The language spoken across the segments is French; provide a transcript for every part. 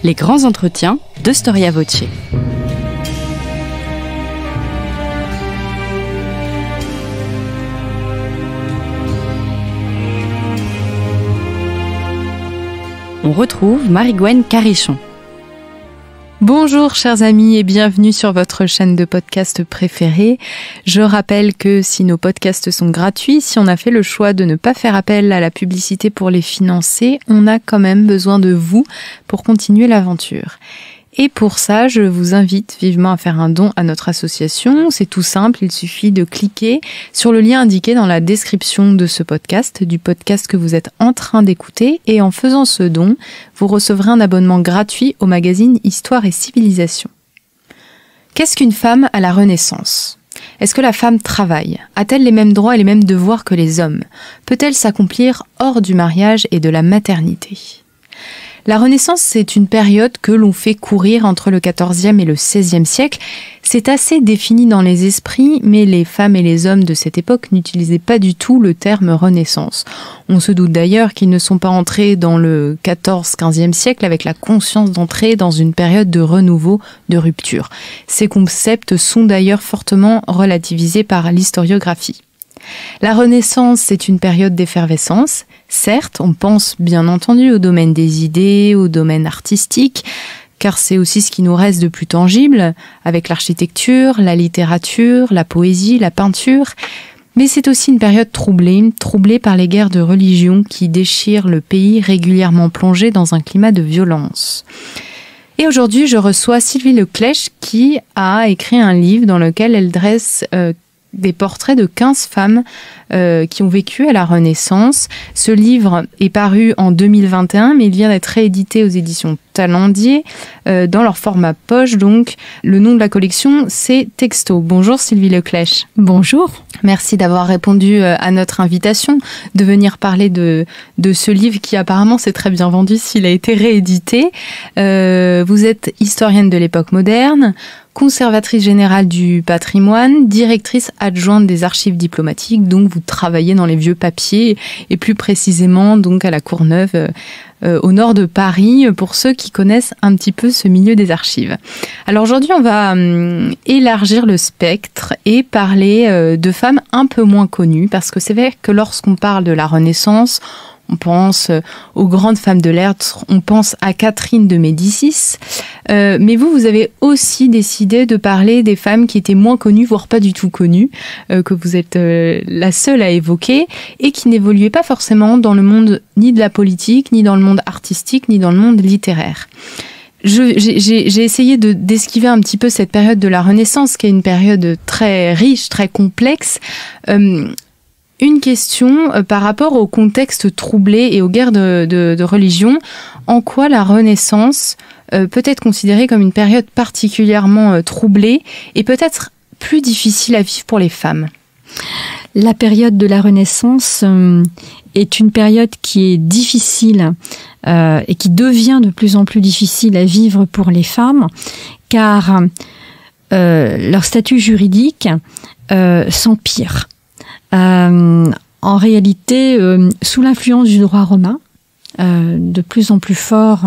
Les grands entretiens de Storia Voce. On retrouve Marie-Gwen Carichon. Bonjour chers amis et bienvenue sur votre chaîne de podcast préférée. Je rappelle que si nos podcasts sont gratuits, si on a fait le choix de ne pas faire appel à la publicité pour les financer, on a quand même besoin de vous pour continuer l'aventure. Et pour ça, je vous invite vivement à faire un don à notre association. C'est tout simple, il suffit de cliquer sur le lien indiqué dans la description de ce podcast, du podcast que vous êtes en train d'écouter. Et en faisant ce don, vous recevrez un abonnement gratuit au magazine Histoire et Civilisation. Qu'est-ce qu'une femme à la Renaissance ? Est-ce que la femme travaille ? A-t-elle les mêmes droits et les mêmes devoirs que les hommes ? Peut-elle s'accomplir hors du mariage et de la maternité ? La Renaissance, c'est une période que l'on fait courir entre le XIVe et le XVIe siècle. C'est assez défini dans les esprits, mais les femmes et les hommes de cette époque n'utilisaient pas du tout le terme Renaissance. On se doute d'ailleurs qu'ils ne sont pas entrés dans le XIV-XVe siècle avec la conscience d'entrer dans une période de renouveau, de rupture. Ces concepts sont d'ailleurs fortement relativisés par l'historiographie. La Renaissance, c'est une période d'effervescence. Certes, on pense bien entendu au domaine des idées, au domaine artistique, car c'est aussi ce qui nous reste de plus tangible, avec l'architecture, la littérature, la poésie, la peinture. Mais c'est aussi une période troublée par les guerres de religion qui déchirent le pays, régulièrement plongé dans un climat de violence. Et aujourd'hui, je reçois Sylvie Leclèche qui a écrit un livre dans lequel elle dresse des portraits de 15 femmes qui ont vécu à la Renaissance. Ce livre est paru en 2021, mais il vient d'être réédité aux éditions Talendier dans leur format poche. Donc, le nom de la collection, c'est Texto. Bonjour Sylvie Leclèche. Bonjour. Merci d'avoir répondu à notre invitation de venir parler de ce livre qui apparemment s'est très bien vendu s'il a été réédité. Vous êtes historienne de l'époque moderne, conservatrice générale du patrimoine, directrice adjointe des archives diplomatiques, donc vous travaillez dans les vieux papiers et plus précisément donc à la Courneuve au nord de Paris pour ceux qui connaissent un petit peu ce milieu des archives. Alors aujourd'hui on va élargir le spectre et parler de femmes un peu moins connues parce que c'est vrai que lorsqu'on parle de la Renaissance, on pense aux grandes femmes de lettres, on pense à Catherine de Médicis. Mais vous avez aussi décidé de parler des femmes qui étaient moins connues, voire pas du tout connues, que vous êtes la seule à évoquer, et qui n'évoluaient pas forcément dans le monde ni de la politique, ni dans le monde artistique, ni dans le monde littéraire. J'ai essayé d'esquiver un petit peu cette période de la Renaissance, qui est une période très riche, très complexe. Une question par rapport au contexte troublé et aux guerres de religion. En quoi la Renaissance peut être considérée comme une période particulièrement troublée et peut-être plus difficile à vivre pour les femmes ? La période de la Renaissance est une période qui est difficile et qui devient de plus en plus difficile à vivre pour les femmes, car leur statut juridique s'empire. En réalité, sous l'influence du droit romain, de plus en plus fort,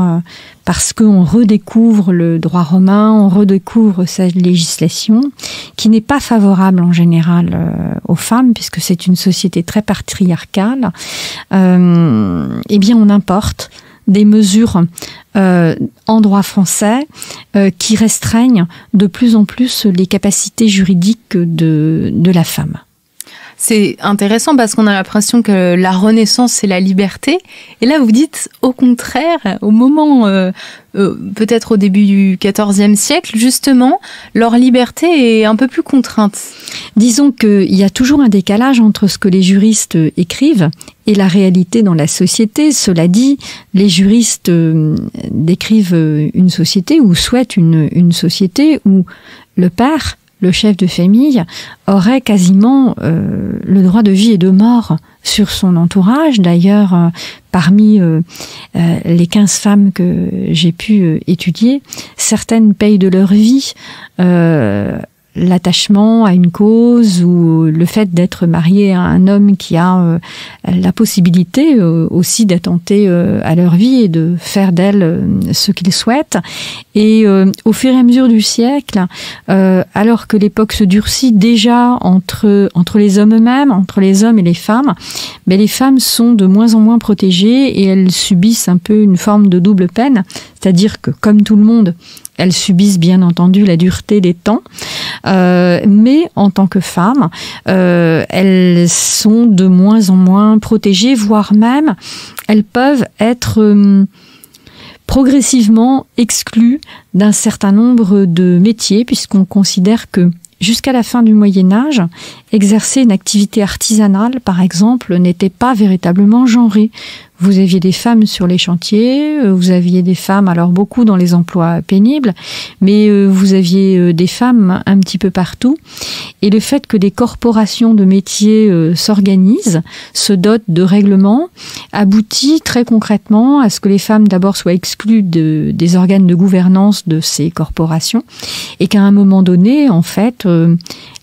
parce qu'on redécouvre le droit romain, on redécouvre sa législation, qui n'est pas favorable en général aux femmes, puisque c'est une société très patriarcale, eh bien on importe des mesures en droit français qui restreignent de plus en plus les capacités juridiques de la femme. C'est intéressant parce qu'on a l'impression que la Renaissance, c'est la liberté. Et là, vous dites, au contraire, au moment, peut-être au début du XIVe siècle, justement, leur liberté est un peu plus contrainte. Disons qu'il y a toujours un décalage entre ce que les juristes écrivent et la réalité dans la société. Cela dit, les juristes décrivent une société ou souhaitent une société où le père, le chef de famille, aurait quasiment le droit de vie et de mort sur son entourage. D'ailleurs, parmi les 15 femmes que j'ai pu étudier, certaines payent de leur vie l'attachement à une cause ou le fait d'être marié à un homme qui a la possibilité aussi d'attenter à leur vie et de faire d'elle ce qu'ils souhaitent. Et au fur et à mesure du siècle, alors que l'époque se durcit déjà entre les hommes eux-mêmes, entre les hommes et les femmes, mais les femmes sont de moins en moins protégées et elles subissent un peu une forme de double peine, c'est-à-dire que comme tout le monde, elles subissent bien entendu la dureté des temps, mais en tant que femmes, elles sont de moins en moins protégées, voire même elles peuvent être progressivement exclues d'un certain nombre de métiers, puisqu'on considère que jusqu'à la fin du Moyen-Âge, exercer une activité artisanale, par exemple, n'était pas véritablement genré. Vous aviez des femmes sur les chantiers, vous aviez des femmes, alors beaucoup dans les emplois pénibles, mais vous aviez des femmes un petit peu partout. Et le fait que des corporations de métiers s'organisent, se dotent de règlements, aboutit très concrètement à ce que les femmes d'abord soient exclues des organes de gouvernance de ces corporations, et qu'à un moment donné, en fait,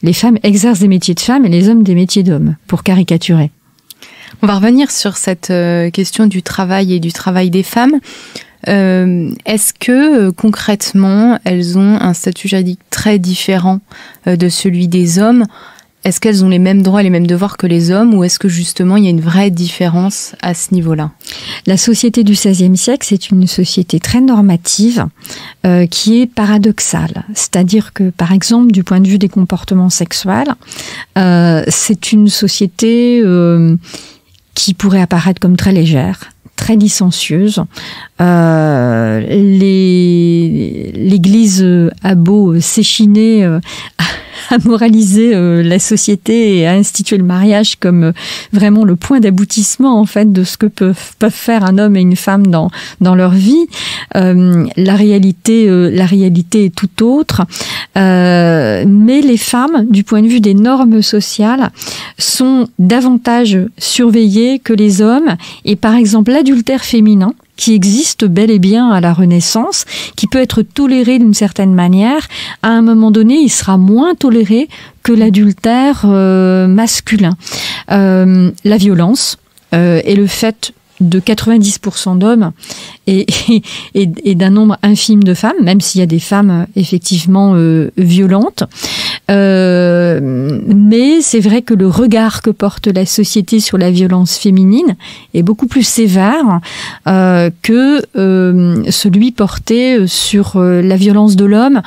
les femmes exercent des métiers de femmes et les hommes des métiers d'hommes, pour caricaturer. On va revenir sur cette question du travail et du travail des femmes. Est-ce que concrètement, elles ont un statut juridique très différent de celui des hommes ? Est-ce qu'elles ont les mêmes droits et les mêmes devoirs que les hommes, ou est-ce que justement il y a une vraie différence à ce niveau-là ? La société du XVIe siècle, c'est une société très normative qui est paradoxale. C'est-à-dire que, par exemple, du point de vue des comportements sexuels, c'est une société qui pourrait apparaître comme très légère, très licencieuse. L'Église a beau s'échiner à moraliser la société et à instituer le mariage comme vraiment le point d'aboutissement en fait de ce que peuvent faire un homme et une femme dans leur vie. La réalité est tout autre. Mais les femmes, du point de vue des normes sociales, sont davantage surveillées que les hommes. Et par exemple, l'adultère féminin, qui existe bel et bien à la Renaissance, qui peut être toléré d'une certaine manière, à un moment donné, il sera moins toléré que l'adultère masculin. La violence et le fait de 90% d'hommes et d'un nombre infime de femmes, même s'il y a des femmes effectivement violentes. Mais c'est vrai que le regard que porte la société sur la violence féminine est beaucoup plus sévère que celui porté sur la violence de l'homme,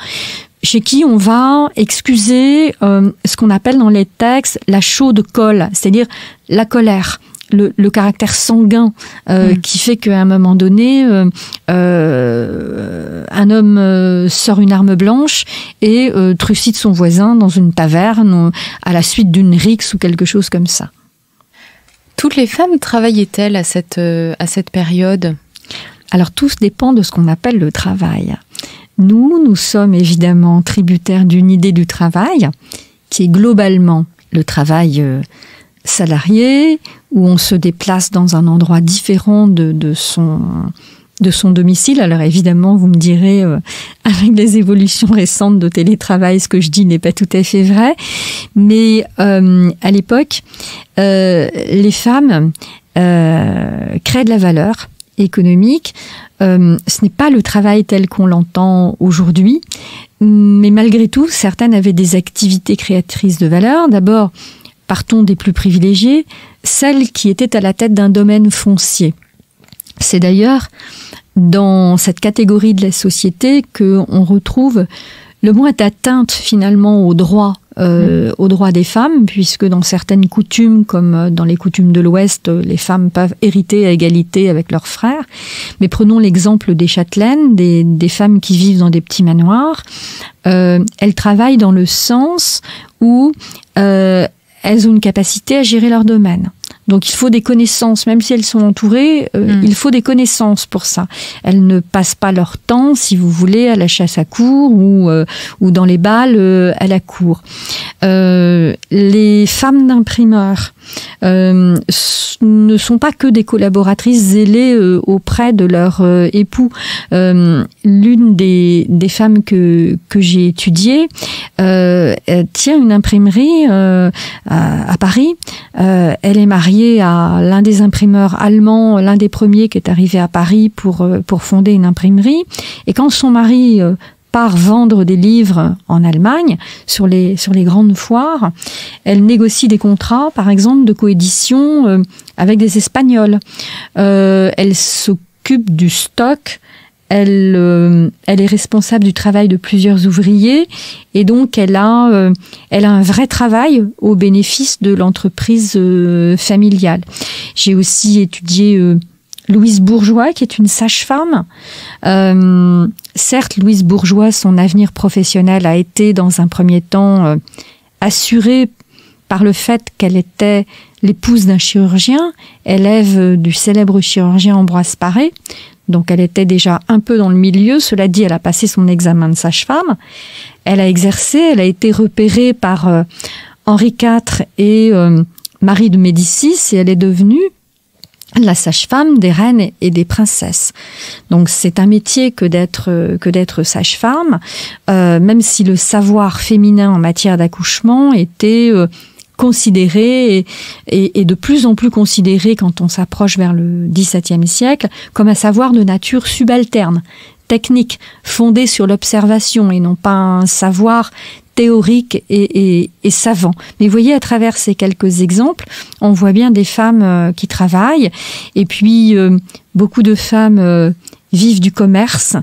chez qui on va excuser ce qu'on appelle dans les textes la chaude colle, c'est-à-dire la colère. Le caractère sanguin qui fait qu'à un moment donné, un homme sort une arme blanche et trucide son voisin dans une taverne à la suite d'une rixe ou quelque chose comme ça. Toutes les femmes travaillaient-elles à cette période ? Alors tout dépend de ce qu'on appelle le travail. Nous sommes évidemment tributaires d'une idée du travail qui est globalement le travail salarié, où on se déplace dans un endroit différent de son domicile. Alors évidemment, vous me direz, avec les évolutions récentes de télétravail, ce que je dis n'est pas tout à fait vrai. Mais à l'époque, les femmes créent de la valeur économique. Ce n'est pas le travail tel qu'on l'entend aujourd'hui, mais malgré tout, certaines avaient des activités créatrices de valeur. D'abord, partons des plus privilégiées, celles qui étaient à la tête d'un domaine foncier. C'est d'ailleurs dans cette catégorie de la société qu'on retrouve le moins d'atteinte finalement aux droits des femmes, puisque dans certaines coutumes, comme dans les coutumes de l'Ouest, les femmes peuvent hériter à égalité avec leurs frères. Mais prenons l'exemple des châtelaines, des femmes qui vivent dans des petits manoirs. Elles travaillent dans le sens où elles ont une capacité à gérer leur domaine. Donc il faut des connaissances, même si elles sont entourées, il faut des connaissances pour ça. Elles ne passent pas leur temps, si vous voulez, à la chasse à courre ou dans les bals à la cour. Les femmes d'imprimeurs ne sont pas que des collaboratrices zélées auprès de leur époux. L'une des femmes que j'ai étudiées tient une imprimerie à Paris. Elle est mariée à l'un des imprimeurs allemands, l'un des premiers qui est arrivé à Paris pour fonder une imprimerie. Et quand son mari part vendre des livres en Allemagne sur les grandes foires, elle négocie des contrats, par exemple, de coédition avec des Espagnols. Elle s'occupe du stock. Elle est responsable du travail de plusieurs ouvriers et donc elle a un vrai travail au bénéfice de l'entreprise familiale. J'ai aussi étudié Louise Bourgeois, qui est une sage-femme. Certes, Louise Bourgeois, son avenir professionnel a été dans un premier temps assuré par le fait qu'elle était l'épouse d'un chirurgien, élève du célèbre chirurgien Ambroise Paré. Donc elle était déjà un peu dans le milieu. Cela dit, elle a passé son examen de sage-femme. Elle a exercé, elle a été repérée par Henri IV et Marie de Médicis et elle est devenue la sage-femme des reines et des princesses. Donc c'est un métier que d'être sage-femme, même si le savoir féminin en matière d'accouchement était considéré et de plus en plus considéré quand on s'approche vers le XVIIe siècle comme un savoir de nature subalterne, technique, fondé sur l'observation et non pas un savoir théorique et savant. Mais vous voyez, à travers ces quelques exemples, on voit bien des femmes qui travaillent et puis beaucoup de femmes vivent du commerce,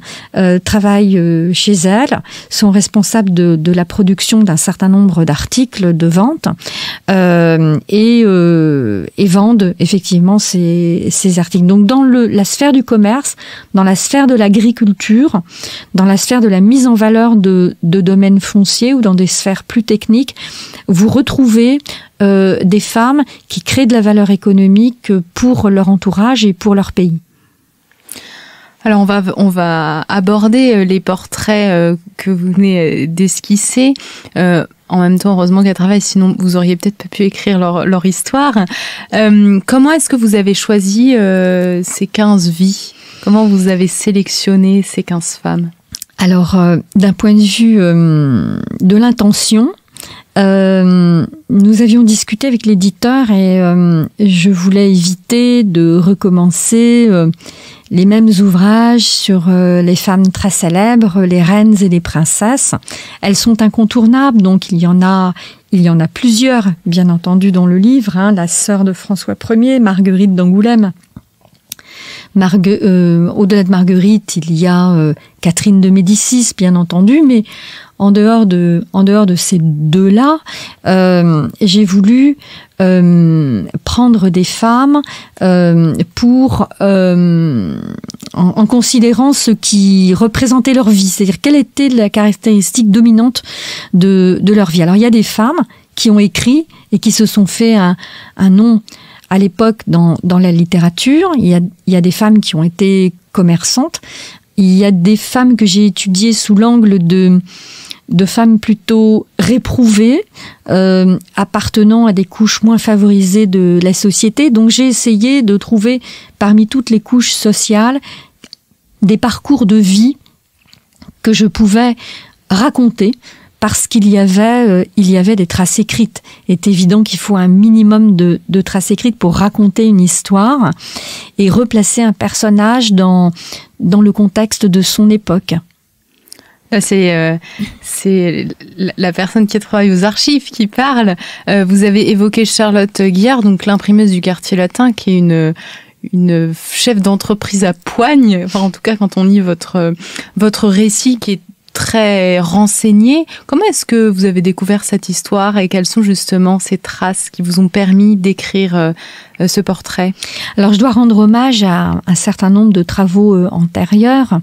travaillent chez elles, sont responsables de la production d'un certain nombre d'articles de vente et vendent effectivement ces articles. Donc dans la sphère du commerce, dans la sphère de l'agriculture, dans la sphère de la mise en valeur de domaines fonciers ou dans des sphères plus techniques, vous retrouvez des femmes qui créent de la valeur économique pour leur entourage et pour leur pays. Alors on va aborder les portraits que vous venez d'esquisser. En même temps, heureusement qu'elles travaillent, sinon vous auriez peut-être pas pu écrire leur histoire. Comment est-ce que vous avez choisi ces 15 vies ? Comment vous avez sélectionné ces 15 femmes ? Alors, d'un point de vue de l'intention, nous avions discuté avec l'éditeur et je voulais éviter de recommencer les mêmes ouvrages sur les femmes très célèbres, les reines et les princesses. Elles sont incontournables, donc il y en a plusieurs, bien entendu, dans le livre. La sœur de François Ier, Marguerite d'Angoulême. Au-delà de Marguerite, il y a Catherine de Médicis, bien entendu, mais en dehors de ces deux-là, j'ai voulu prendre des femmes pour en considérant ce qui représentait leur vie, c'est-à-dire quelle était la caractéristique dominante de leur vie. Alors il y a des femmes qui ont écrit et qui se sont fait un nom à l'époque dans la littérature. Il y a des femmes qui ont été commerçantes. Il y a des femmes que j'ai étudiées sous l'angle de femmes plutôt réprouvées, appartenant à des couches moins favorisées de la société. Donc j'ai essayé de trouver parmi toutes les couches sociales des parcours de vie que je pouvais raconter parce qu'il y avait des traces écrites. Il est évident qu'il faut un minimum de traces écrites pour raconter une histoire et replacer un personnage dans le contexte de son époque. C'est la personne qui travaille aux archives qui parle. Vous avez évoqué Charlotte Guillard, donc l'imprimeuse du quartier latin, qui est une chef d'entreprise à poigne. Enfin, en tout cas, quand on lit votre récit, qui est très renseigné. Comment est-ce que vous avez découvert cette histoire et quelles sont justement ces traces qui vous ont permis d'écrire ce portrait ? Alors, je dois rendre hommage à un certain nombre de travaux antérieurs.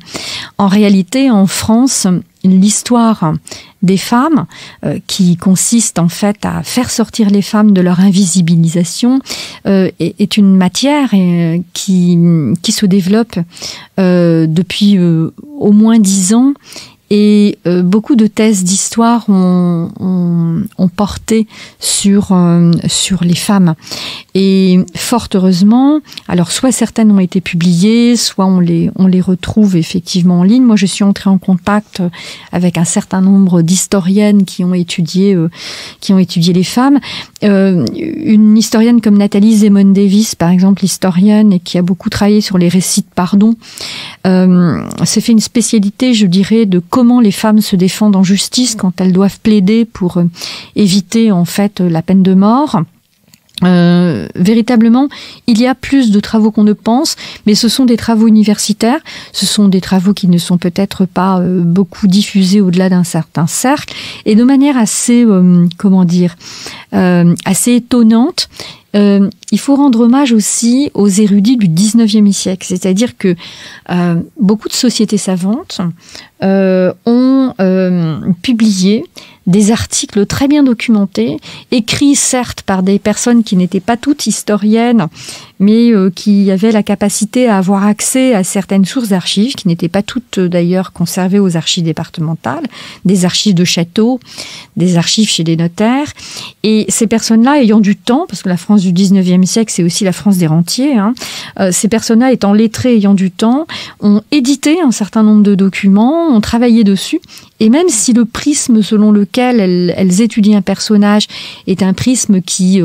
En réalité, en France, l'histoire des femmes, qui consiste en fait à faire sortir les femmes de leur invisibilisation, est une matière qui se développe depuis au moins 10 ans. Et beaucoup de thèses d'histoire ont porté sur les femmes. Et fort heureusement, alors soit certaines ont été publiées, soit on les retrouve effectivement en ligne. Moi, je suis entrée en contact avec un certain nombre d'historiennes qui ont étudié les femmes. Une historienne comme Nathalie Zemon Davis, par exemple, historienne, et qui a beaucoup travaillé sur les récits de pardon, s'est fait une spécialité, je dirais, de comment les femmes se défendent en justice quand elles doivent plaider pour éviter en fait la peine de mort. Véritablement, il y a plus de travaux qu'on ne pense, mais ce sont des travaux universitaires, ce sont des travaux qui ne sont peut-être pas beaucoup diffusés au-delà d'un certain cercle, et de manière assez, assez étonnante. Il faut rendre hommage aussi aux érudits du 19e siècle, c'est-à-dire que beaucoup de sociétés savantes ont publié des articles très bien documentés, écrits certes par des personnes qui n'étaient pas toutes historiennes, mais qui avaient la capacité à avoir accès à certaines sources d'archives, qui n'étaient pas toutes d'ailleurs conservées aux archives départementales, des archives de châteaux, des archives chez les notaires. Et ces personnes-là ayant du temps, parce que la France du 19e siècle, c'est aussi la France des rentiers, ces personnes-là étant lettrées, ayant du temps, ont édité un certain nombre de documents, ont travaillé dessus. Et même si le prisme selon lequel elles étudient un personnage est un prisme qui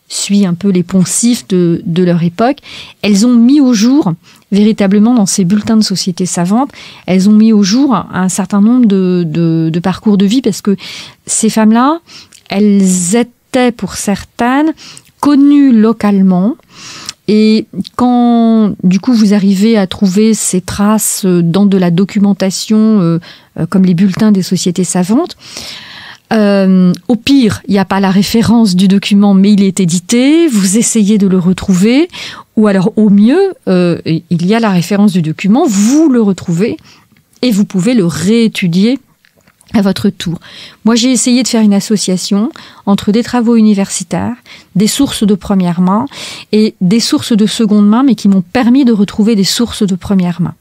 suit un peu les poncifs de leur époque, elles ont mis au jour, véritablement dans ces bulletins de sociétés savantes, elles ont mis au jour un certain nombre de parcours de vie, parce que ces femmes-là, elles étaient pour certaines connues localement. Et quand, du coup, vous arrivez à trouver ces traces dans de la documentation, comme les bulletins des sociétés savantes, au pire, il n'y a pas la référence du document, mais il est édité, vous essayez de le retrouver, ou alors au mieux, il y a la référence du document, vous le retrouvez, et vous pouvez le réétudier à votre tour. Moi, j'ai essayé de faire une association entre des travaux universitaires, des sources de première main et des sources de seconde main, mais qui m'ont permis de retrouver des sources de première main.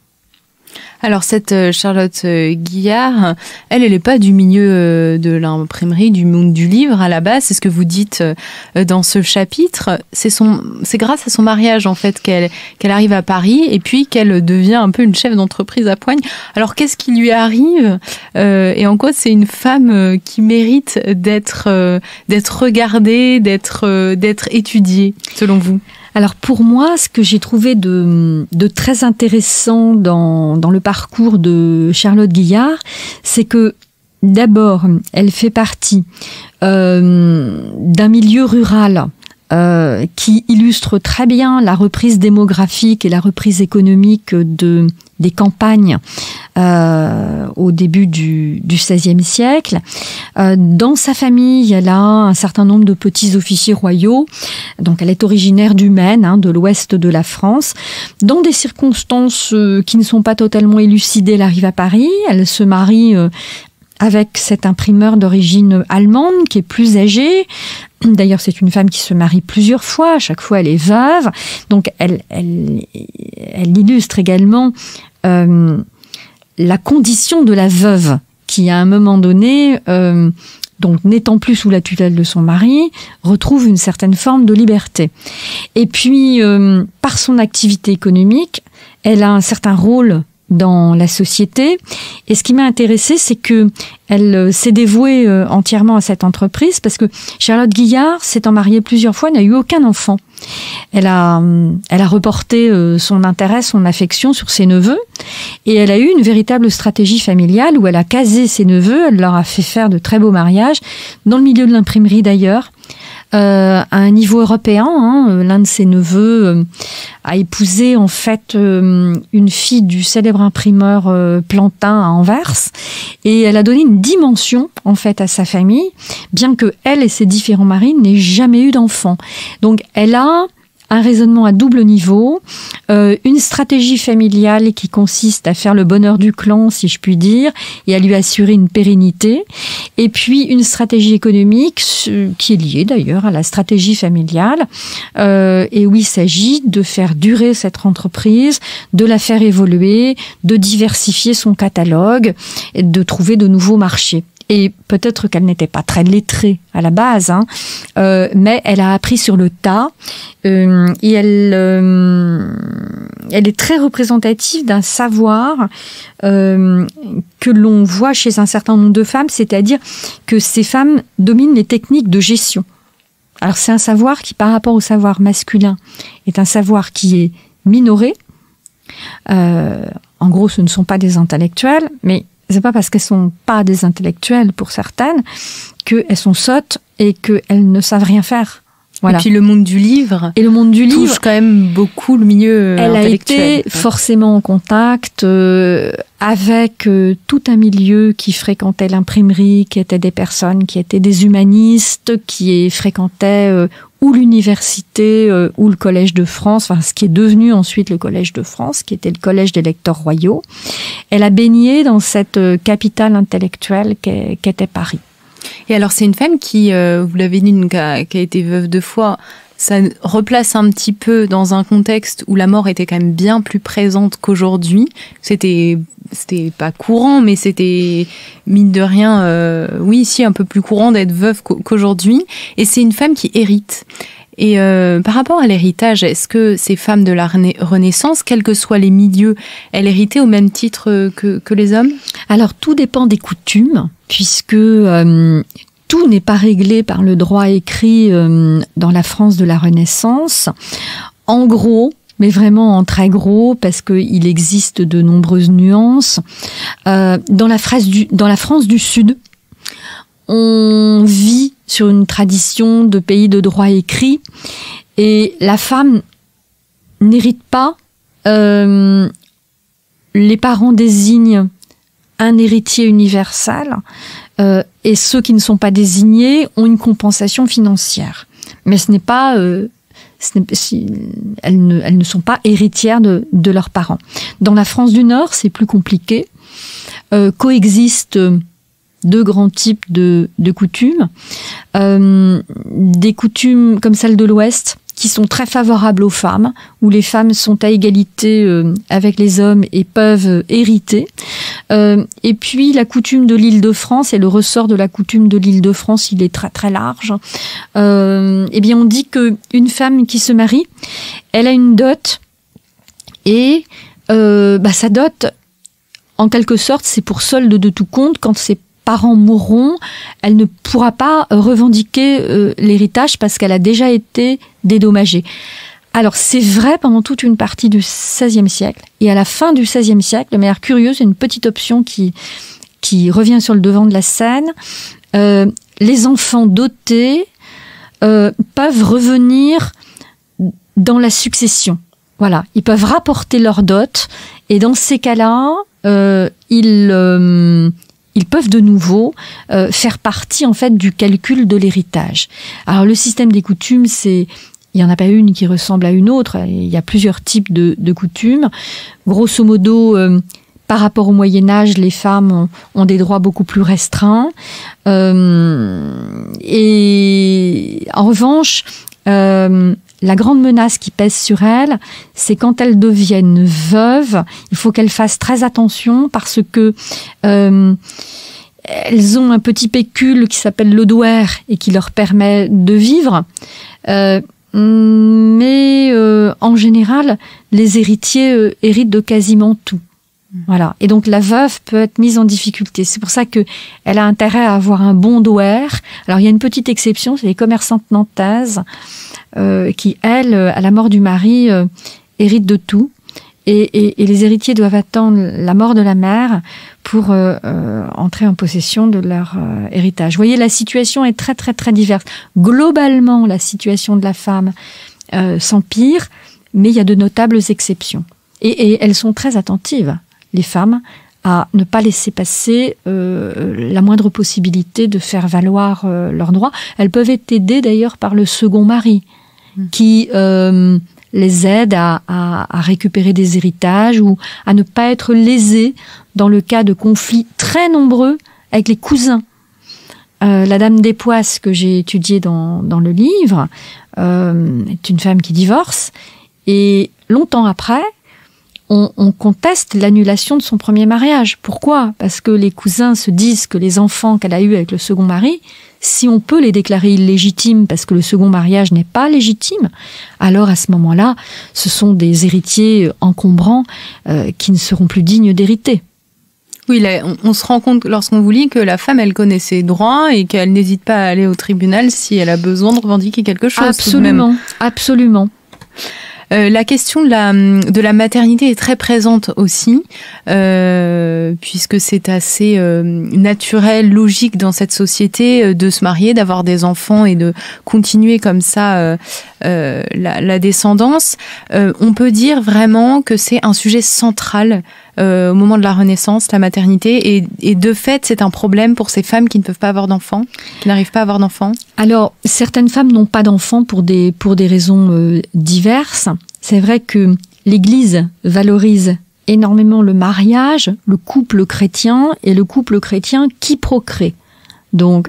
Alors cette Charlotte Guillard, elle n'est pas du milieu de l'imprimerie, du monde du livre à la base. C'est ce que vous dites dans ce chapitre. C'est grâce à son mariage en fait qu'elle arrive à Paris et puis qu'elle devient un peu une chef d'entreprise à Poigne. Alors qu'est-ce qui lui arrive et en quoi c'est une femme qui mérite d'être regardée, d'être étudiée selon vous? Alors pour moi, ce que j'ai trouvé de très intéressant dans le parcours de Charlotte Guillard, c'est que d'abord, elle fait partie d'un milieu rural qui illustre très bien la reprise démographique et la reprise économique des campagnes au début du XVIe siècle. Dans sa famille, elle a un certain nombre de petits officiers royaux. Donc, elle est originaire du Maine, de l'ouest de la France. Dans des circonstances qui ne sont pas totalement élucidées, elle arrive à Paris. Elle se marie avec cet imprimeur d'origine allemande qui est plus âgé. D'ailleurs, c'est une femme qui se marie plusieurs fois. À chaque fois, elle est veuve. Donc, elle illustre également la condition de la veuve qui, à un moment donné, donc n'étant plus sous la tutelle de son mari, retrouve une certaine forme de liberté. Et puis, par son activité économique, elle a un certain rôle dans la société. Et ce qui m'a intéressée, c'est que elle s'est dévouée entièrement à cette entreprise, parce que Charlotte Guillard, s'étant mariée plusieurs fois, n'a eu aucun enfant. Elle a reporté son intérêt, son affection sur ses neveux, et elle a eu une véritable stratégie familiale où elle a casé ses neveux, elle leur a fait faire de très beaux mariages, dans le milieu de l'imprimerie d'ailleurs, à un niveau européen. L'un de ses neveux a épousé en fait une fille du célèbre imprimeur Plantin à Anvers, et elle a donné une dimension en fait à sa famille, bien que elle et ses différents maris n'aient jamais eu d'enfants. Donc elle a un raisonnement à double niveau, une stratégie familiale qui consiste à faire le bonheur du clan, si je puis dire, et à lui assurer une pérennité, et puis une stratégie économique qui est liée d'ailleurs à la stratégie familiale, et où il s'agit de faire durer cette entreprise, de la faire évoluer, de diversifier son catalogue, et de trouver de nouveaux marchés. Et peut-être qu'elle n'était pas très lettrée à la base, mais elle a appris sur le tas, et elle est très représentative d'un savoir que l'on voit chez un certain nombre de femmes, c'est-à-dire que ces femmes dominent les techniques de gestion. Alors c'est un savoir qui, par rapport au savoir masculin, est un savoir qui est minoré. En gros, ce ne sont pas des intellectuels, mais c'est pas parce qu'elles sont pas des intellectuelles pour certaines qu'elles sont sottes et qu'elles ne savent rien faire. Voilà. Et puis le monde du livre. Et le monde du livre touche quand même beaucoup le milieu elle intellectuel. Elle a été forcément en contact avec tout un milieu qui fréquentait l'imprimerie, qui étaient des personnes qui étaient des humanistes, qui fréquentaient ou l'université ou le Collège de France, enfin ce qui est devenu ensuite le Collège de France, qui était le Collège des lecteurs royaux. Elle a baigné dans cette capitale intellectuelle qu'était Paris. Et alors c'est une femme qui, vous l'avez dit, qui a été veuve 2 fois. Ça replace un petit peu dans un contexte où la mort était quand même bien plus présente qu'aujourd'hui. C'était pas courant, mais c'était mine de rien, un peu plus courant d'être veuve qu'aujourd'hui. Et c'est une femme qui hérite. Et par rapport à l'héritage, est-ce que ces femmes de la Renaissance, quels que soient les milieux, elles héritaient au même titre que les hommes ? Alors tout dépend des coutumes, puisque tout n'est pas réglé par le droit écrit dans la France de la Renaissance. En gros, mais vraiment en très gros, parce qu'il existe de nombreuses nuances, dans la France du Sud, on vit sur une tradition de pays de droit écrit, et la femme n'hérite pas. Les parents désignent un héritier universel, et ceux qui ne sont pas désignés ont une compensation financière. Mais ce n'est pas, elles ne sont pas héritières de leurs parents. Dans la France du Nord, c'est plus compliqué. Coexistent 2 grands types de coutumes. Des coutumes comme celle de l'Ouest, qui sont très favorables aux femmes, où les femmes sont à égalité avec les hommes et peuvent hériter. Et puis la coutume de l'Île-de-France, et le ressort de la coutume de l'Île-de-France, il est très très large. Eh bien, on dit qu'une femme qui se marie, elle a une dot, et sa dot, en quelque sorte, c'est pour solde de tout compte. Quand ses parents mourront, elle ne pourra pas revendiquer l'héritage parce qu'elle a déjà été dédommagée. Alors c'est vrai pendant toute une partie du XVIe siècle, et à la fin du XVIe siècle, de manière curieuse, une petite option qui revient sur le devant de la scène. Les enfants dotés peuvent revenir dans la succession. Voilà, ils peuvent rapporter leur dot, et dans ces cas-là, ils peuvent de nouveau faire partie en fait du calcul de l'héritage. Alors le système des coutumes, il n'y en a pas une qui ressemble à une autre, il y a plusieurs types de coutumes. Grosso modo, par rapport au Moyen-Âge, les femmes ont des droits beaucoup plus restreints. Et en revanche, la grande menace qui pèse sur elles, c'est quand elles deviennent veuves, il faut qu'elles fassent très attention parce que elles ont un petit pécule qui s'appelle le douaire et qui leur permet de vivre. Mais en général, les héritiers héritent de quasiment tout. Voilà. Et donc la veuve peut être mise en difficulté. C'est pour ça que elle a intérêt à avoir un bon douaire. Alors il y a une petite exception, c'est les commerçantes nantaises qui, elles, à la mort du mari, héritent de tout. Et les héritiers doivent attendre la mort de la mère pour entrer en possession de leur héritage. Vous voyez, la situation est très très très diverse. Globalement, la situation de la femme s'empire, mais il y a de notables exceptions. Et elles sont très attentives, les femmes, à ne pas laisser passer la moindre possibilité de faire valoir leurs droits. Elles peuvent être aidées d'ailleurs par le second mari, qui les aident à récupérer des héritages ou à ne pas être lésés dans le cas de conflits très nombreux avec les cousins. La dame des Poisses que j'ai étudiée dans le livre est une femme qui divorce et longtemps après, on conteste l'annulation de son premier mariage. Pourquoi ? Parce que les cousins se disent que les enfants qu'elle a eus avec le second mari, si on peut les déclarer illégitimes parce que le second mariage n'est pas légitime, alors à ce moment-là, ce sont des héritiers encombrants qui ne seront plus dignes d'hériter. Oui, là, on se rend compte lorsqu'on vous lit que la femme, elle connaît ses droits et qu'elle n'hésite pas à aller au tribunal si elle a besoin de revendiquer quelque chose. Absolument, absolument. La question de la maternité est très présente aussi, puisque c'est assez naturel, logique dans cette société de se marier, d'avoir des enfants et de continuer comme ça la descendance. On peut dire vraiment que c'est un sujet central au moment de la Renaissance, la maternité, et de fait, c'est un problème pour ces femmes qui ne peuvent pas avoir d'enfants, qui n'arrivent pas à avoir d'enfants. Alors, certaines femmes n'ont pas d'enfants pour des raisons diverses. C'est vrai que l'Église valorise énormément le mariage, le couple chrétien et le couple chrétien qui procrée. Donc,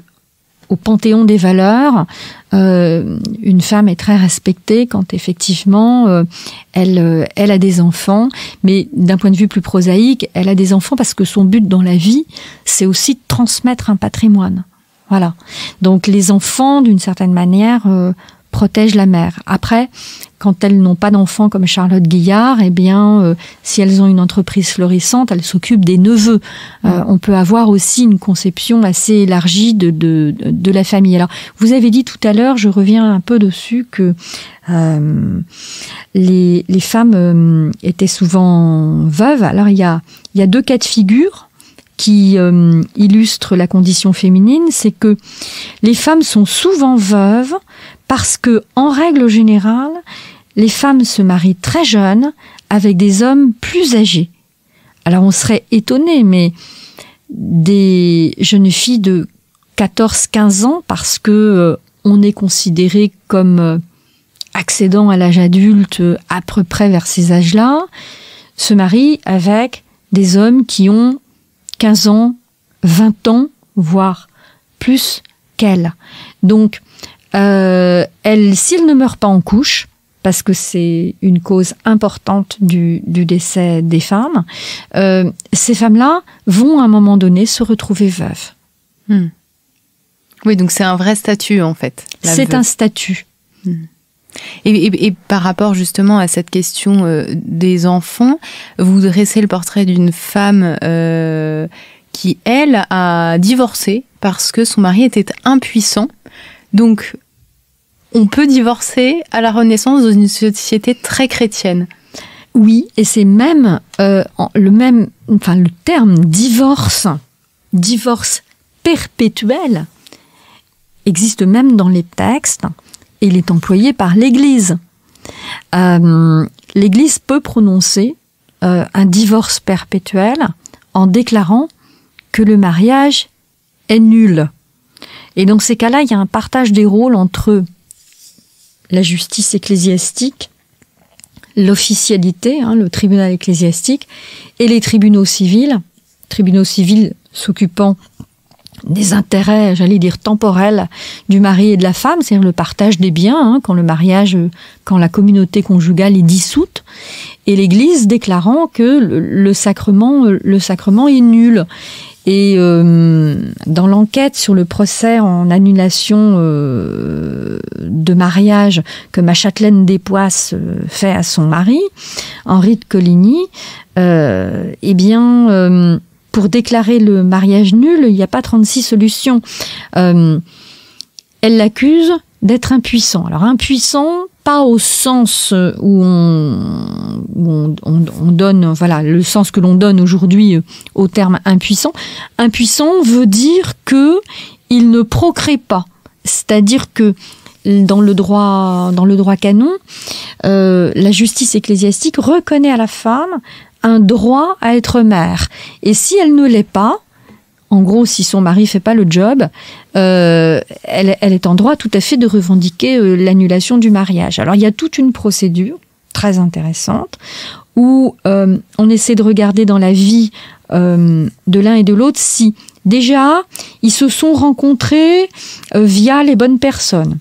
au panthéon des valeurs, une femme est très respectée quand effectivement elle a des enfants, mais d'un point de vue plus prosaïque, elle a des enfants parce que son but dans la vie, c'est aussi de transmettre un patrimoine. Voilà. Donc les enfants, d'une certaine manière, protègent la mère. Après, quand elles n'ont pas d'enfants comme Charlotte Guillard, eh bien, si elles ont une entreprise florissante, elles s'occupent des neveux. On peut avoir aussi une conception assez élargie de la famille. Alors, vous avez dit tout à l'heure, je reviens un peu dessus, que les femmes étaient souvent veuves. Alors, il y a deux cas de figure qui illustrent la condition féminine. C'est que les femmes sont souvent veuves parce que, en règle générale, les femmes se marient très jeunes avec des hommes plus âgés. Alors on serait étonné, mais des jeunes filles de 14-15 ans, parce que on est considéré comme accédant à l'âge adulte à peu près vers ces âges-là, se marient avec des hommes qui ont 15 ans, 20 ans, voire plus qu'elles. Donc, s'ils ne meurent pas en couche, parce que c'est une cause importante du décès des femmes, ces femmes-là vont à un moment donné se retrouver veuves. Oui, donc c'est un vrai statut en fait. C'est un statut. Et par rapport justement à cette question des enfants, vous dressez le portrait d'une femme qui, elle, a divorcé parce que son mari était impuissant. Donc, on peut divorcer à la Renaissance dans une société très chrétienne. Oui, et c'est même le terme divorce perpétuel existe même dans les textes et il est employé par l'Église. L'Église peut prononcer un divorce perpétuel en déclarant que le mariage est nul. Et dans ces cas-là, il y a un partage des rôles entre la justice ecclésiastique, l'officialité, le tribunal ecclésiastique, et les tribunaux civils s'occupant des intérêts, j'allais dire temporels, du mari et de la femme, c'est-à-dire le partage des biens, quand la communauté conjugale est dissoute, et l'Église déclarant que le sacrement est nul. Et dans l'enquête sur le procès en annulation de mariage que ma châtelaine des Poisses fait à son mari, Henri de Coligny, pour déclarer le mariage nul, il n'y a pas 36 solutions. Elle l'accuse d'être impuissant. Alors impuissant, pas au sens où on donne, le sens que l'on donne aujourd'hui au terme impuissant. Impuissant veut dire que il ne procrée pas. C'est-à-dire que dans le droit canon, la justice ecclésiastique reconnaît à la femme un droit à être mère. Et si elle ne l'est pas, En gros, si son mari fait pas le job, elle est en droit tout à fait de revendiquer l'annulation du mariage. Alors, il y a toute une procédure très intéressante où on essaie de regarder dans la vie de l'un et de l'autre si déjà ils se sont rencontrés via les bonnes personnes,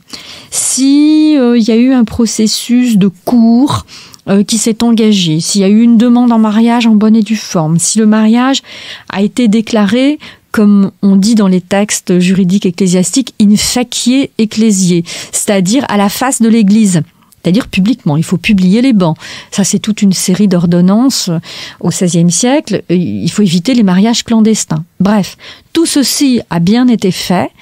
si il y a eu un processus de cours qui s'est engagé, s'il y a eu une demande en mariage en bonne et due forme, si le mariage a été déclaré, comme on dit dans les textes juridiques ecclésiastiques, in facie ecclésiae, c'est-à-dire à la face de l'Église. C'est-à-dire publiquement, il faut publier les bans. Ça, c'est toute une série d'ordonnances au XVIe siècle. Il faut éviter les mariages clandestins. Bref, tout ceci a bien été fait,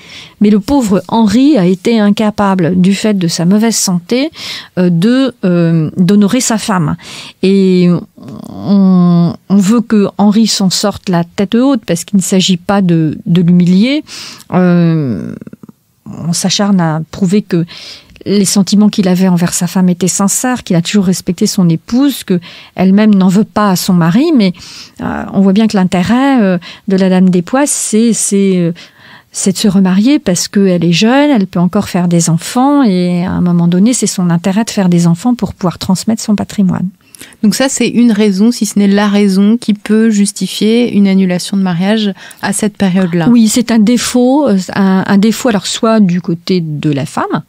mais le pauvre Henri a été incapable, du fait de sa mauvaise santé, d'honorer sa femme. Et on veut que Henri s'en sorte la tête haute, parce qu'il ne s'agit pas de l'humilier. On s'acharne à prouver que les sentiments qu'il avait envers sa femme étaient sincères, qu'il a toujours respecté son épouse, que elle-même n'en veut pas à son mari, mais on voit bien que l'intérêt de la Dame des Poix, c'est de se remarier parce qu'elle est jeune, elle peut encore faire des enfants, et à un moment donné, c'est son intérêt de faire des enfants pour pouvoir transmettre son patrimoine. Donc ça, c'est une raison, si ce n'est la raison, qui peut justifier une annulation de mariage à cette période-là. Oui, c'est un défaut, alors soit du côté de la femme,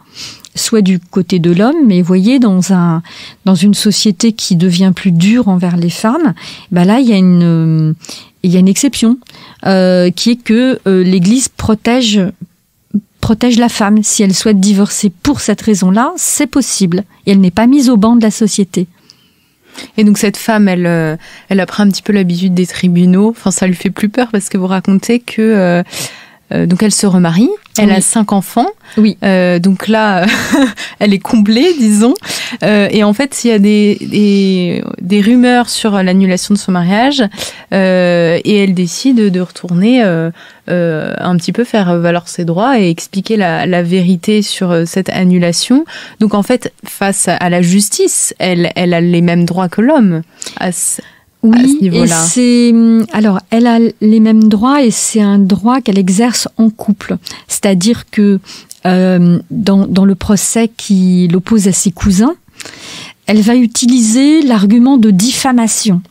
soit du côté de l'homme, mais vous voyez, dans une société qui devient plus dure envers les femmes, là, il y a une exception, qui est que l'Église protège la femme. Si elle souhaite divorcer pour cette raison-là, c'est possible. Et elle n'est pas mise au banc de la société. Et donc cette femme, elle a pris un petit peu l'habitude des tribunaux. Enfin, ça lui fait plus peur parce que vous racontez que donc elle se remarie, elle a 5 enfants. Oui. Donc là, elle est comblée, disons. Et en fait, il y a des rumeurs sur l'annulation de son mariage, et elle décide de retourner un petit peu faire valoir ses droits et expliquer la vérité sur cette annulation. Donc en fait, face à la justice, elle a les mêmes droits que l'homme à ce niveau-là. Alors, elle a les mêmes droits, et c'est un droit qu'elle exerce en couple. C'est-à-dire que dans le procès qui l'oppose à ses cousins, elle va utiliser l'argument de diffamation.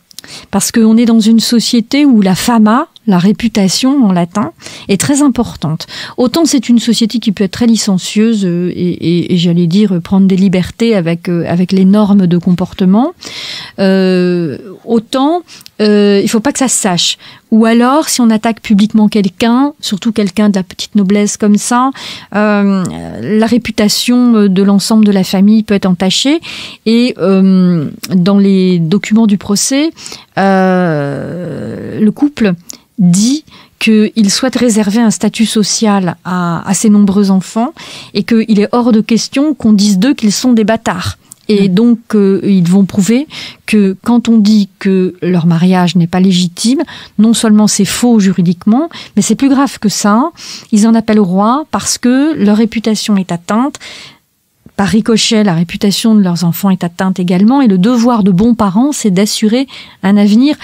Parce qu'on est dans une société où la fama, la réputation en latin, est très importante. Autant c'est une société qui peut être très licencieuse et j'allais dire prendre des libertés avec les normes de comportement, autant il faut pas que ça se sache. Ou alors, si on attaque publiquement quelqu'un, surtout quelqu'un de la petite noblesse comme ça, la réputation de l'ensemble de la famille peut être entachée. Et dans les documents du procès, le couple dit qu'il souhaite réserver un statut social à ses nombreux enfants, et qu'il est hors de question qu'on dise d'eux qu'ils sont des bâtards. Et donc, ils vont prouver que quand on dit que leur mariage n'est pas légitime, non seulement c'est faux juridiquement, mais c'est plus grave que ça. Ils en appellent au roi parce que leur réputation est atteinte. Par ricochet, la réputation de leurs enfants est atteinte également. Et le devoir de bons parents, c'est d'assurer un avenir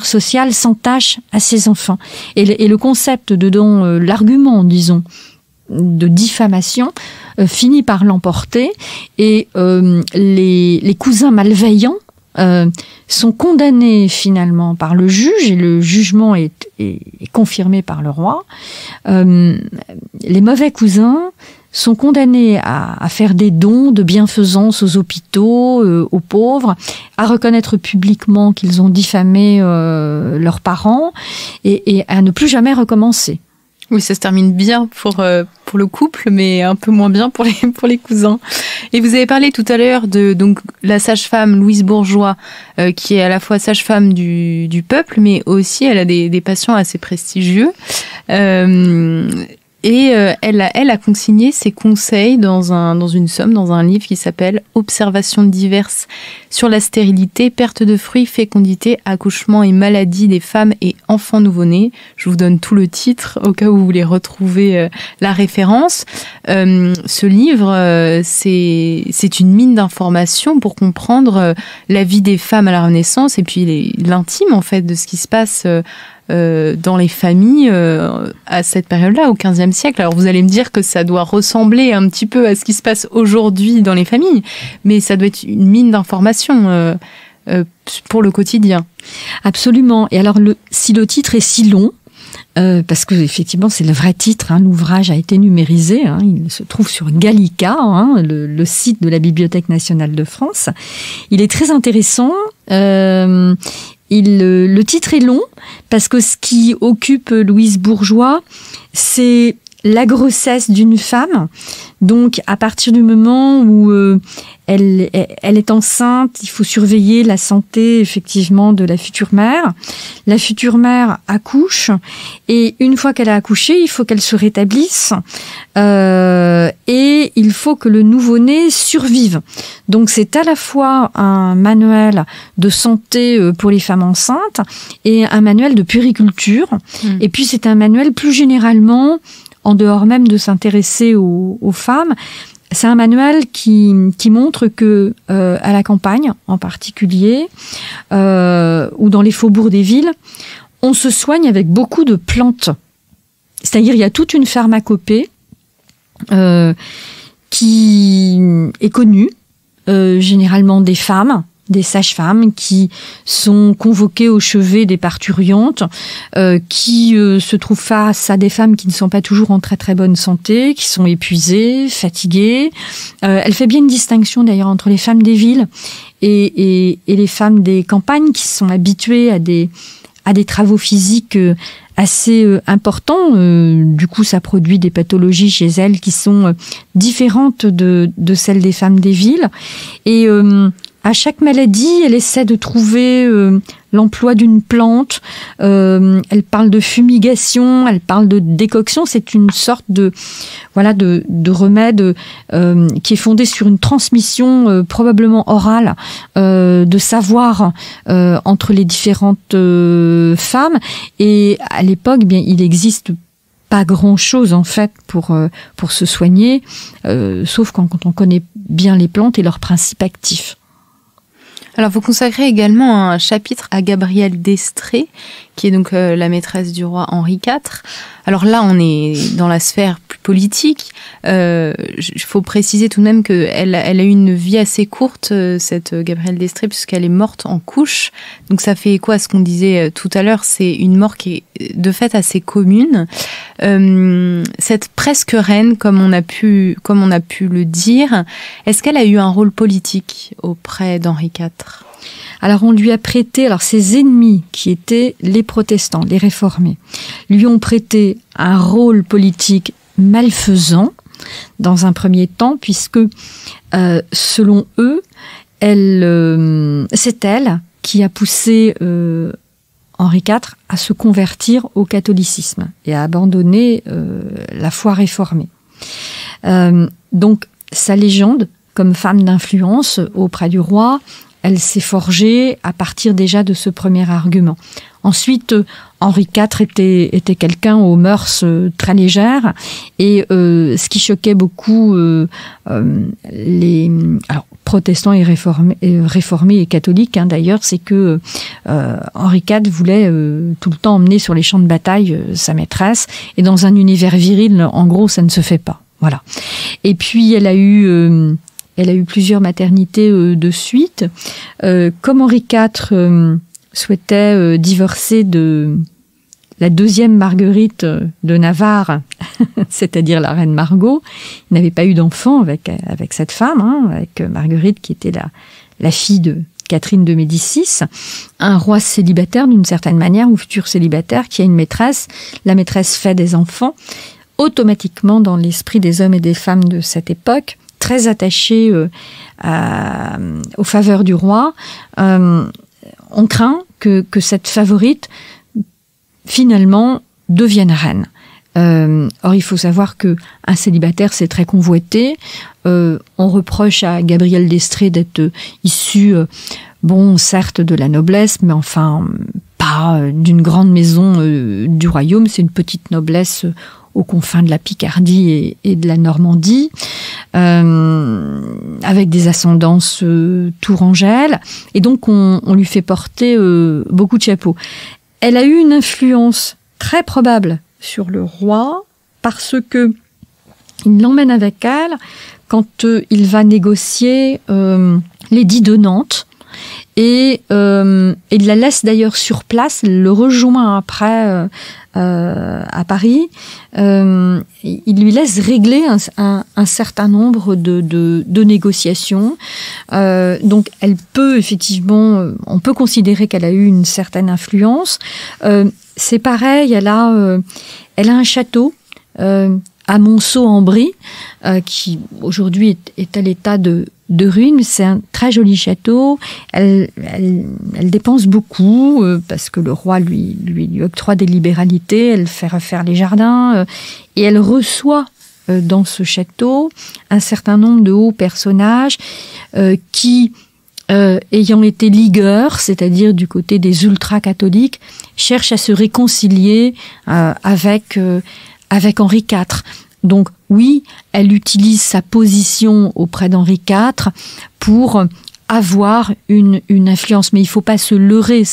social sans tache à ses enfants. Et le concept l'argument, disons, de diffamation finit par l'emporter, et les cousins malveillants sont condamnés finalement par le juge, et le jugement est confirmé par le roi. Les mauvais cousins sont condamnés à faire des dons de bienfaisance aux hôpitaux, aux pauvres, à reconnaître publiquement qu'ils ont diffamé leurs parents, et à ne plus jamais recommencer. Oui, ça se termine bien pour le couple, mais un peu moins bien pour les cousins. Et vous avez parlé tout à l'heure de donc la sage-femme Louise Bourgeois, qui est à la fois sage-femme du peuple, mais aussi elle a des patients assez prestigieux. Et elle a consigné ses conseils dans un livre qui s'appelle Observations diverses sur la stérilité, perte de fruits, fécondité, accouchement et maladie des femmes et enfants nouveau-nés. Je vous donne tout le titre au cas où vous voulez retrouver la référence. Ce livre, c'est une mine d'informations pour comprendre la vie des femmes à la Renaissance, et puis l'intime en fait de ce qui se passe dans les familles à cette période-là, au XVe siècle. Alors vous allez me dire que ça doit ressembler un petit peu à ce qui se passe aujourd'hui dans les familles, mais ça doit être une mine d'informations pour le quotidien. Absolument. Et alors, si le titre est si long, parce que effectivement c'est le vrai titre, l'ouvrage a été numérisé, il se trouve sur Gallica, le site de la Bibliothèque nationale de France. Il est très intéressant. Le titre est long parce que ce qui occupe Louise Bourgeois, c'est la grossesse d'une femme. Donc, à partir du moment où elle est enceinte, il faut surveiller la santé, effectivement, de la future mère. La future mère accouche, et une fois qu'elle a accouché, il faut qu'elle se rétablisse, et il faut que le nouveau-né survive. Donc, c'est à la fois un manuel de santé pour les femmes enceintes et un manuel de puériculture. Et puis, c'est un manuel plus généralement, en dehors même de s'intéresser aux femmes, c'est un manuel qui montre que à la campagne, en particulier, ou dans les faubourgs des villes, on se soigne avec beaucoup de plantes. C'est-à-dire, il y a toute une pharmacopée qui est connue, généralement des femmes, des sages-femmes qui sont convoquées au chevet des parturiantes, qui se trouvent face à des femmes qui ne sont pas toujours en très très bonne santé, qui sont épuisées, fatiguées. Elle fait bien une distinction d'ailleurs entre les femmes des villes et les femmes des campagnes qui sont habituées à des travaux physiques assez importants. Du coup, ça produit des pathologies chez elles qui sont différentes de celles des femmes des villes. Et à chaque maladie, elle essaie de trouver l'emploi d'une plante. Elle parle de fumigation, elle parle de décoction. C'est une sorte de remède qui est fondé sur une transmission probablement orale de savoir entre les différentes femmes. Et à l'époque, bien, il existe pas grand-chose en fait pour se soigner, sauf quand on connaît bien les plantes et leurs principes actifs. Alors, vous consacrez également un chapitre à Gabrielle d'Estrées, qui est donc la maîtresse du roi Henri IV. Alors là, on est dans la sphère plus politique. Il faut préciser tout de même qu'elle a eu une vie assez courte, cette Gabrielle d'Estrées, puisqu'elle est morte en couche. Donc ça fait écho à ce qu'on disait tout à l'heure. C'est une mort qui est de fait assez commune. Cette presque reine, comme on a pu le dire, est-ce qu'elle a eu un rôle politique auprès d'Henri IV ? Alors on lui a prêté, ses ennemis qui étaient les protestants, les réformés, lui ont prêté un rôle politique malfaisant dans un premier temps, puisque selon eux, c'est elle qui a poussé Henri IV à se convertir au catholicisme et à abandonner la foi réformée. Donc sa légende, comme femme d'influence auprès du roi, elle s'est forgée à partir déjà de ce premier argument. Ensuite, Henri IV était quelqu'un aux mœurs très légères, et ce qui choquait beaucoup les protestants et réformés et catholiques, d'ailleurs, c'est que Henri IV voulait tout le temps emmener sur les champs de bataille sa maîtresse, et dans un univers viril, en gros, ça ne se fait pas. Voilà. Et puis, elle a eu plusieurs maternités de suite. Comme Henri IV souhaitait divorcer de la deuxième Marguerite de Navarre, c'est-à-dire la reine Margot, il n'avait pas eu d'enfant avec cette femme, avec Marguerite qui était la fille de Catherine de Médicis, un roi célibataire d'une certaine manière, ou futur célibataire, qui a une maîtresse. La maîtresse fait des enfants, automatiquement dans l'esprit des hommes et des femmes de cette époque, très attachés aux faveurs du roi. On craint que cette favorite, finalement, devienne reine. Or, il faut savoir que un célibataire, c'est très convoité. On reproche à Gabrielle d'Estrées d'être issue, certes de la noblesse, mais enfin, pas d'une grande maison du royaume. C'est une petite noblesse aux confins de la Picardie et de la Normandie, avec des ascendances tourangelles, et donc on lui fait porter beaucoup de chapeaux. elle a eu une influence très probable sur le roi parce que il l'emmène avec elle quand il va négocier l'édit de Nantes. Et il la laisse d'ailleurs sur place, il le rejoint après à Paris. Il lui laisse régler un certain nombre de négociations. Donc elle peut effectivement, on peut considérer qu'elle a eu une certaine influence. C'est pareil, elle a un château à Monceau-en-Brie, qui aujourd'hui est à l'état de ruine. C'est un très joli château. Elle dépense beaucoup parce que le roi lui octroie des libéralités. Elle fait refaire les jardins et elle reçoit dans ce château un certain nombre de hauts personnages qui, ayant été ligueurs, c'est-à-dire du côté des ultra-catholiques, cherchent à se réconcilier avec Henri IV. Donc oui, elle utilise sa position auprès d'Henri IV pour avoir une influence. Mais il ne faut pas se leurrer,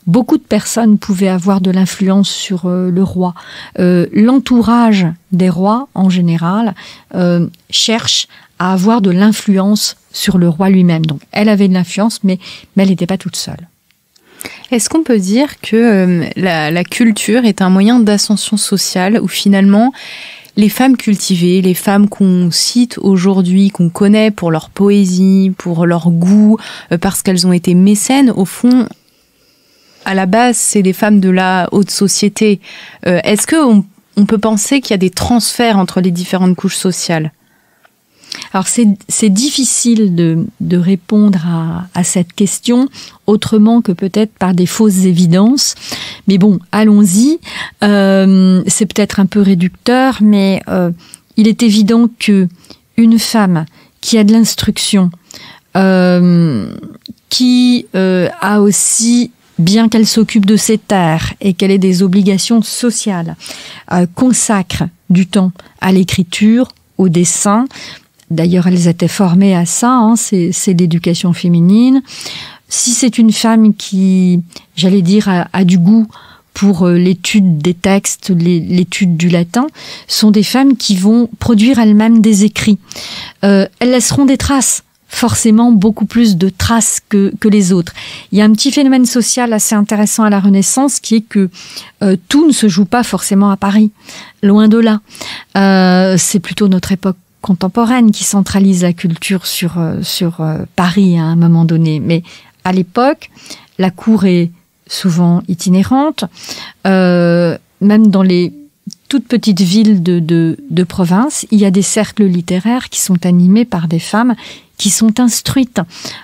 beaucoup de personnes pouvaient avoir de l'influence sur le roi. L'entourage des rois, en général, cherche à avoir de l'influence sur le roi lui-même. Donc elle avait de l'influence, mais elle n'était pas toute seule. Est-ce qu'on peut dire que la culture est un moyen d'ascension sociale où finalement les femmes cultivées, les femmes qu'on cite aujourd'hui, qu'on connaît pour leur poésie, pour leur goût, parce qu'elles ont été mécènes, au fond, à la base, c'est des femmes de la haute société. Est-ce qu'on peut penser qu'il y a des transferts entre les différentes couches sociales ? Alors c'est difficile de répondre à cette question autrement que peut-être par des fausses évidences. Mais bon, allons-y. C'est peut-être un peu réducteur, mais il est évident que une femme qui a de l'instruction, qui a aussi, bien qu'elle s'occupe de ses terres et qu'elle ait des obligations sociales, consacre du temps à l'écriture, au dessin. D'ailleurs, elles étaient formées à ça, c'est l'éducation féminine. Si c'est une femme qui, j'allais dire, a du goût pour l'étude des textes, l'étude du latin, sont des femmes qui vont produire elles-mêmes des écrits. Elles laisseront des traces, forcément beaucoup plus de traces que les autres. Il y a un petit phénomène social assez intéressant à la Renaissance qui est que tout ne se joue pas forcément à Paris, loin de là. C'est plutôt notre époque contemporaine qui centralise la culture sur Paris à un moment donné. Mais à l'époque, la cour est souvent itinérante. Même dans les toutes petites villes de province, il y a des cercles littéraires qui sont animés par des femmes qui sont instruites.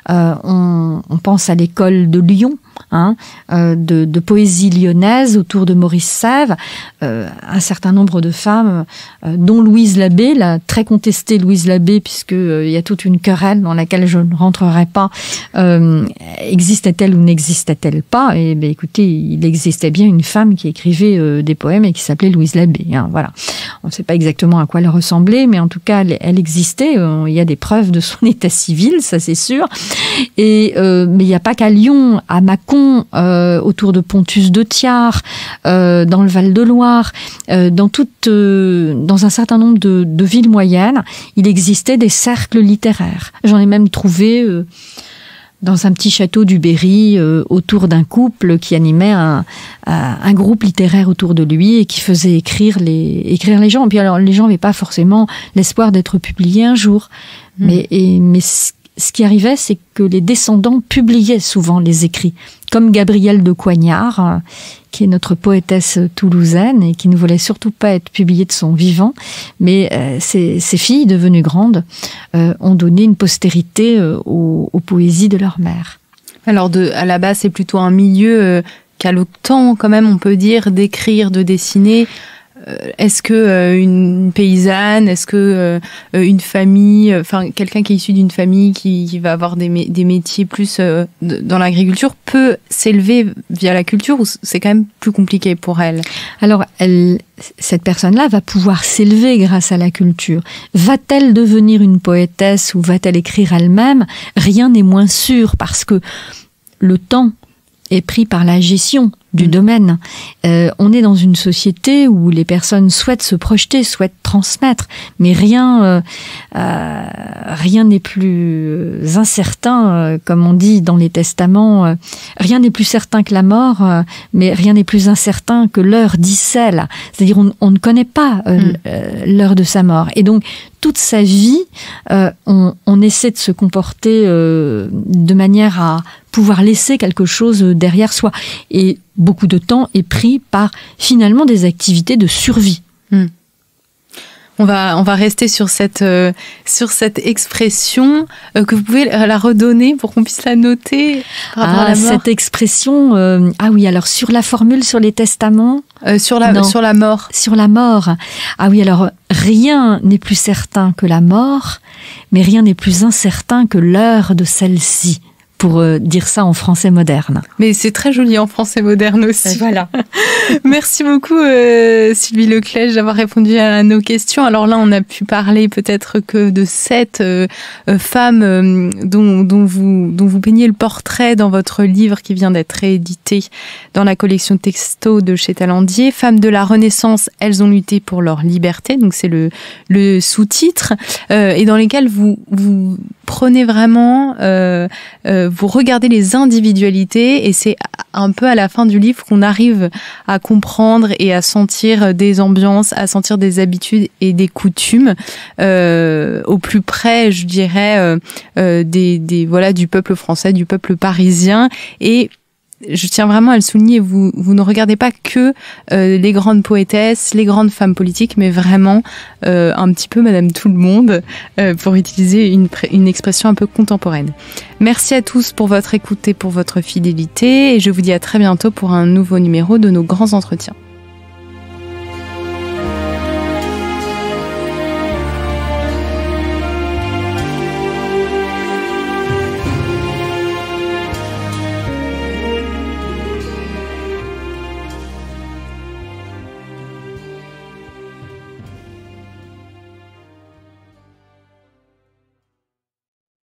On pense à l'école de Lyon, de poésie lyonnaise autour de Maurice Sèvres, un certain nombre de femmes, dont Louise Labbé, la très contestée Louise Labbé, puisque il y a toute une querelle dans laquelle je ne rentrerai pas. Existait-elle ou n'existait-elle pas? Et ben écoutez, il existait bien une femme qui écrivait des poèmes et qui s'appelait Louise Labbé. Voilà. On ne sait pas exactement à quoi elle ressemblait, mais en tout cas, elle existait. Il y a des preuves de son état civil, ça c'est sûr. Mais il n'y a pas qu'à Lyon, à Mâcon, autour de Pontus de Thiard, dans le Val-de-Loire, dans un certain nombre de villes moyennes, il existait des cercles littéraires. J'en ai même trouvé dans un petit château du Berry, autour d'un couple qui animait un groupe littéraire autour de lui et qui faisait écrire les gens. Et puis alors, les gens n'avaient pas forcément l'espoir d'être publiés un jour. Mais ce qui arrivait, c'est que les descendants publiaient souvent les écrits, comme Gabrielle de Coignard, qui est notre poétesse toulousaine et qui ne voulait surtout pas être publiée de son vivant, mais ses filles, devenues grandes, ont donné une postérité aux poésies de leur mère. Alors à la base, c'est plutôt un milieu qui a le temps, quand même, on peut dire, d'écrire, de dessiner. Est-ce que une paysanne, est-ce que une famille, enfin quelqu'un qui est issu d'une famille qui va avoir des métiers plus dans l'agriculture peut s'élever via la culture, ou c'est quand même plus compliqué pour elle? Alors cette personne-là va pouvoir s'élever grâce à la culture. Va-t-elle devenir une poétesse ou va-t-elle écrire elle-même? Rien n'est moins sûr, parce que le temps est pris par la gestion du domaine. On est dans une société où les personnes souhaitent se projeter, souhaitent transmettre, mais rien n'est plus incertain, comme on dit dans les testaments. Rien n'est plus certain que la mort, mais rien n'est plus incertain que l'heure d'Issel. C'est-à-dire on ne connaît pas l'heure de sa mort. Et donc toute sa vie, on essaie de se comporter de manière à pouvoir laisser quelque chose derrière soi. Et beaucoup de temps est pris par finalement des activités de survie. On va rester sur cette expression que vous pouvez la redonner pour qu'on puisse la noter par rapport à la mort. Cette expression, alors sur la formule sur les testaments, sur la mort. Sur la mort. Ah oui, alors rien n'est plus certain que la mort, mais rien n'est plus incertain que l'heure de celle-ci. Pour dire ça en français moderne. Mais c'est très joli en français moderne aussi. Voilà. Merci beaucoup Sylvie Leclèche d'avoir répondu à nos questions. Alors là, on a pu parler peut-être que de 7 femmes dont vous peignez le portrait dans votre livre qui vient d'être réédité dans la collection texto de chez Talandier. Femmes de la Renaissance, elles ont lutté pour leur liberté. Donc c'est le sous-titre et dans lesquels vous prenez vraiment vous regardez les individualités et c'est un peu à la fin du livre qu'on arrive à comprendre et à sentir des ambiances, à sentir des habitudes et des coutumes au plus près, je dirais, du peuple français, du peuple parisien. Et je tiens vraiment à le souligner, vous ne regardez pas que les grandes poétesses, les grandes femmes politiques, mais vraiment un petit peu Madame Tout-le-Monde, pour utiliser une expression un peu contemporaine. Merci à tous pour votre écoute et pour votre fidélité, et je vous dis à très bientôt pour un nouveau numéro de nos grands entretiens.